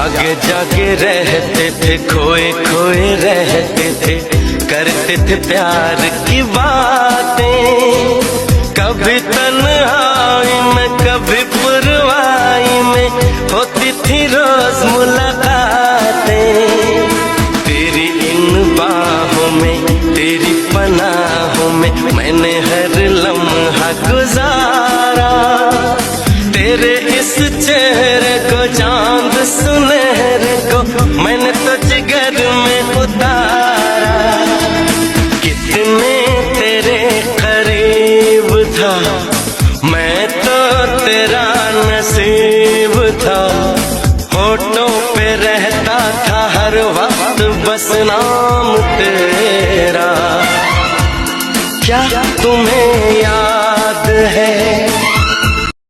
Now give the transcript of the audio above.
जागे जागे रहते थे, खोए खोए रहते थे, करते थे प्यार की बातें। कभी तन्हाई में कभी पुरवाई में होती थी रोज मुलाकातें। तेरी इन बाहों में, तेरी पनाहों में मैंने हर लम्हा गुजारा। तेरे इस चेहरे को, चांद सुनहरे को मैंने तो जिगर में उतारा। कितने तेरे करीब था, मैं तो तेरा नसीब था। होठों पे रहता था हर वक्त बस नाम तेरा। क्या तुम्हें याद